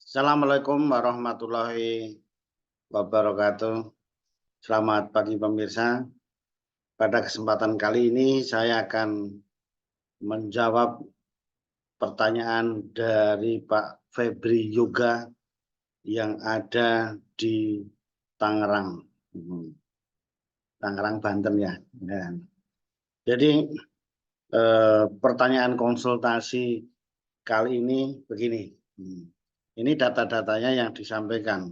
Assalamualaikum warahmatullahi wabarakatuh. Selamat pagi pemirsa. Pada kesempatan kali ini saya akan menjawab pertanyaan dari Pak Febri Yoga yang ada di Tangerang, Tangerang, Banten ya. Jadi pertanyaan konsultasi kali ini begini. Ini data-datanya yang disampaikan.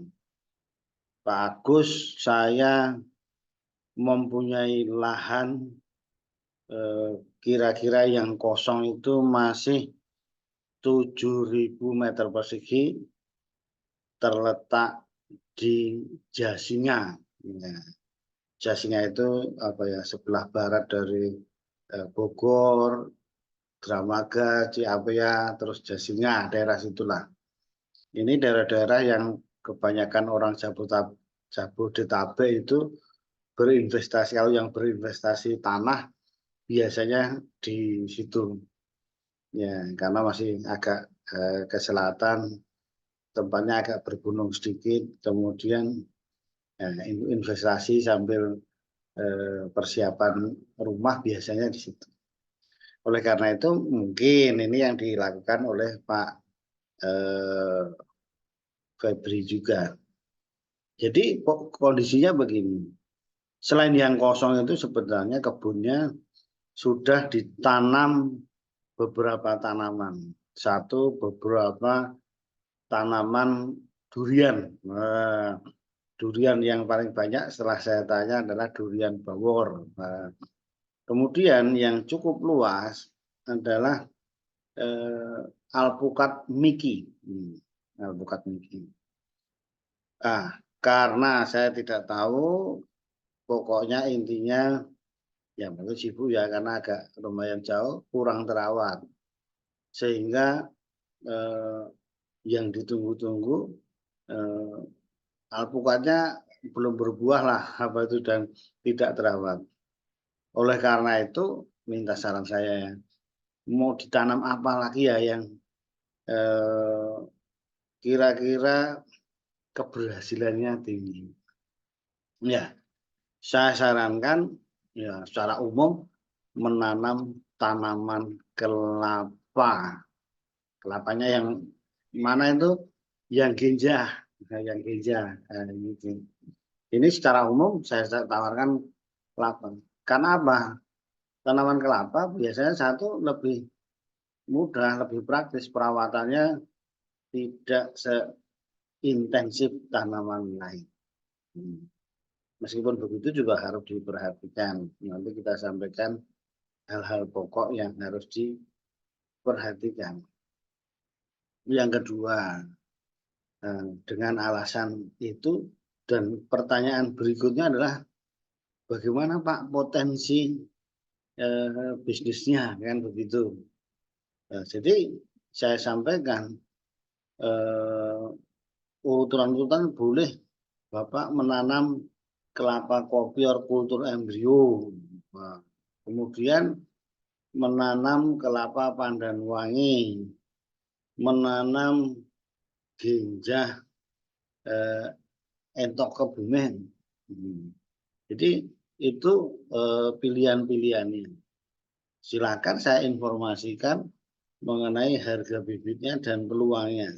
Pak Agus, saya mempunyai lahan kira-kira yang kosong itu masih 7.000 meter persegi terletak di Jasinga. Jasinga itu sebelah barat dari Bogor, Dramaga, Ciampea, terus Jasinga, daerah situlah. Ini daerah-daerah yang kebanyakan orang Jabodetabek itu berinvestasi. Kalau yang berinvestasi tanah biasanya di situ ya, karena masih agak ke selatan, tempatnya agak bergunung sedikit, kemudian investasi sambil persiapan rumah biasanya di situ. Oleh karena itu mungkin ini yang dilakukan oleh Pak Febri juga. Jadi kondisinya begini, selain yang kosong itu sebenarnya kebunnya sudah ditanam beberapa tanaman. Satu, beberapa tanaman durian. Nah, durian yang paling banyak setelah saya tanya adalah durian bawor. Nah, kemudian yang cukup luas adalah alpukat miki. Alpukat miki. Karena saya tidak tahu, pokoknya intinya ya mungkin sibuk ya karena agak lumayan jauh, kurang terawat. Sehingga yang ditunggu-tunggu alpukatnya belum berbuah lah dan tidak terawat. Oleh karena itu minta saran saya ya, mau ditanam apa lagi ya yang kira-kira keberhasilannya tinggi. Ya, saya sarankan ya secara umum menanam tanaman kelapa. Kelapanya yang mana itu? Yang genjah. Yang genjah. Ini secara umum saya tawarkan kelapa. Karena apa? Tanaman kelapa biasanya satu lebih mudah, lebih praktis, perawatannya tidak seintensif tanaman lain. Meskipun begitu juga harus diperhatikan. Nanti kita sampaikan hal-hal pokok yang harus diperhatikan. Yang kedua, dengan alasan itu dan pertanyaan berikutnya adalah bagaimana Pak potensi bisnisnya, kan begitu. Jadi saya sampaikan urutan-urutan boleh Bapak menanam kelapa kopior kultur embrio, kemudian menanam kelapa pandan wangi, menanam genjah entok kebumen. Jadi itu pilihan-pilihannya. Silakan saya informasikan mengenai harga bibitnya dan peluangnya.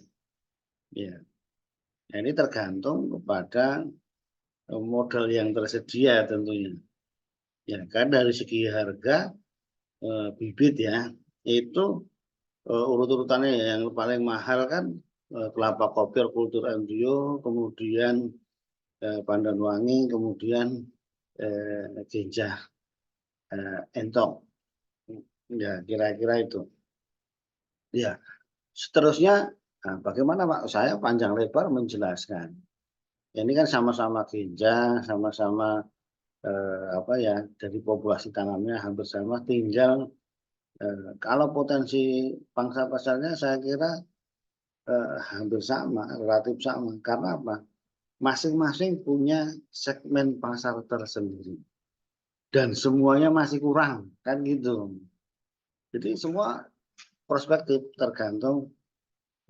Ya, nah, ini tergantung kepada modal yang tersedia tentunya. Ya kan dari segi harga bibit ya itu urut-urutannya yang paling mahal kan kelapa kopior kultur embrio, kemudian pandan wangi, kemudian genjah entok. Ya kira-kira itu. Ya seterusnya bagaimana Pak? Saya panjang lebar menjelaskan. Ini kan sama-sama genjah, sama-sama dari populasi tanamnya hampir sama, tinggal kalau potensi pangsa pasarnya saya kira hampir sama, relatif sama. Karena apa? Masing-masing punya segmen pasar tersendiri dan semuanya masih kurang, kan gitu. Jadi semua perspektif tergantung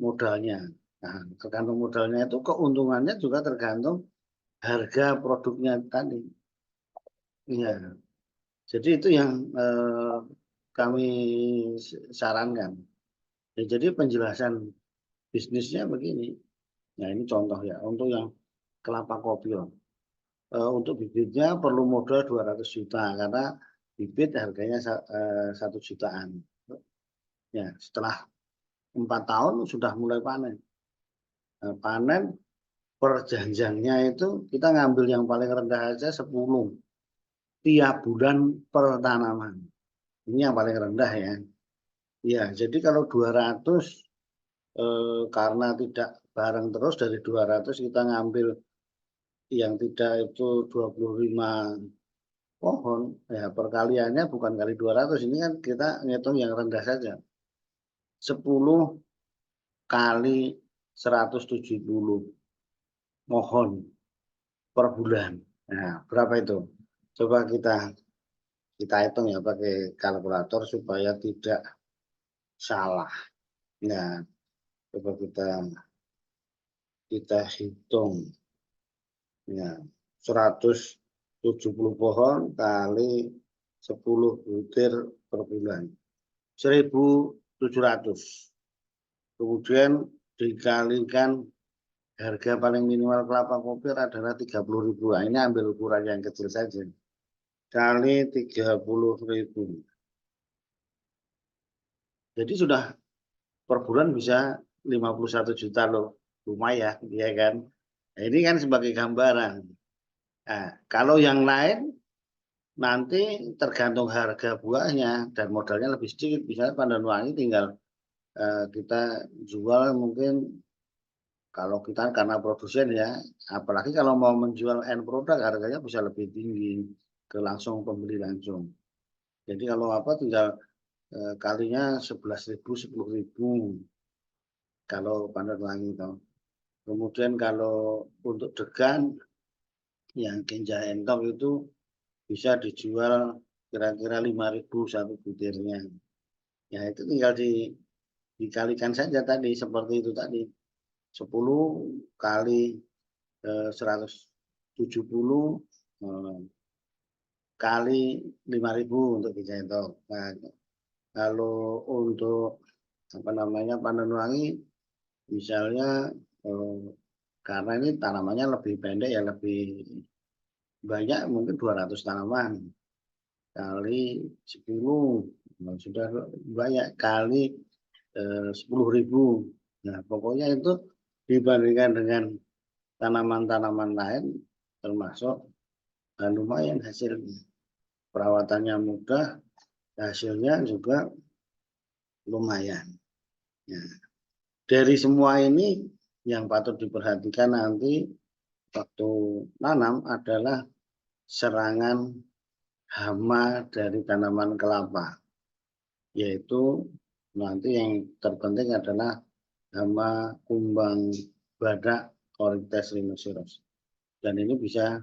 modalnya. Nah, tergantung modalnya itu keuntungannya juga tergantung harga produknya tadi. Iya, jadi itu yang kami sarankan. Ya, jadi penjelasan bisnisnya begini. Nah, ini contoh ya untuk yang kelapa kopi loh. Untuk bibitnya perlu modal 200 juta karena bibit harganya 1 jutaan. Ya, setelah 4 tahun sudah mulai panen. Nah, panen per janjangnya itu kita ngambil yang paling rendah aja 10 tiap bulan per tanaman. Ini yang paling rendah ya. Ya, jadi kalau 200 karena tidak bareng terus dari 200 kita ngambil yang tidak itu 25 pohon, ya perkaliannya bukan kali 200, ini kan kita ngitung yang rendah saja. 10 kali 170 pohon per bulan. Nah, berapa itu? Coba kita hitung ya pakai kalkulator supaya tidak salah. Nah, coba kita hitung. Ya, 170 pohon kali 10 butir per bulan. 1.700. Kemudian dikalikan harga paling minimal kelapa kopi adalah 30.000. Nah, ini ambil ukuran yang kecil saja. Kali 30.000. Jadi sudah per bulan bisa 51 juta loh. Lumayan, ya kan? Nah, ini kan sebagai gambaran. Nah, kalau yang lain nanti tergantung harga buahnya dan modalnya lebih sedikit. Misalnya pandan wangi tinggal kita jual mungkin kalau kita karena produsen ya, apalagi kalau mau menjual end produk harganya bisa lebih tinggi ke langsung pembeli langsung. Jadi kalau apa tinggal kalinya 11.000, 10.000 kalau pandan wangi itu. Kemudian kalau untuk degan yang genja entok itu bisa dijual kira-kira 5.000 satu butirnya. Ya itu tinggal dikalikan saja tadi seperti itu tadi. 10 kali 170 kali 5.000 untuk dicetok. Nah, kalau untuk apa namanya pandan wangi misalnya karena ini tanamannya lebih pendek ya lebih banyak mungkin 200 tanaman kali 10 sudah banyak kali 10.000. Nah, pokoknya itu dibandingkan dengan tanaman-tanaman lain termasuk lumayan hasilnya. Perawatannya mudah, hasilnya juga lumayan. Ya. Dari semua ini yang patut diperhatikan nanti waktu nanam adalah serangan hama dari tanaman kelapa, yaitu nanti yang terpenting adalah hama kumbang badak Coryptes rhinoceros. Dan ini bisa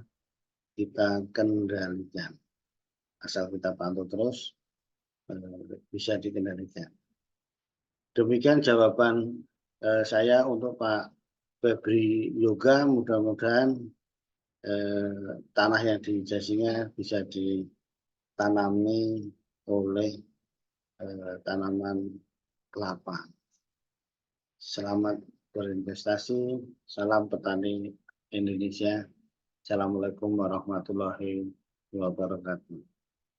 kita kendalikan. Asal kita pantau terus, bisa dikendalikan. Demikian jawaban saya untuk Pak Febri Yoga. Mudah-mudahan tanah yang dijasinya bisa ditanami oleh tanaman kelapa. Selamat berinvestasi. Salam petani Indonesia. Assalamualaikum warahmatullahi wabarakatuh.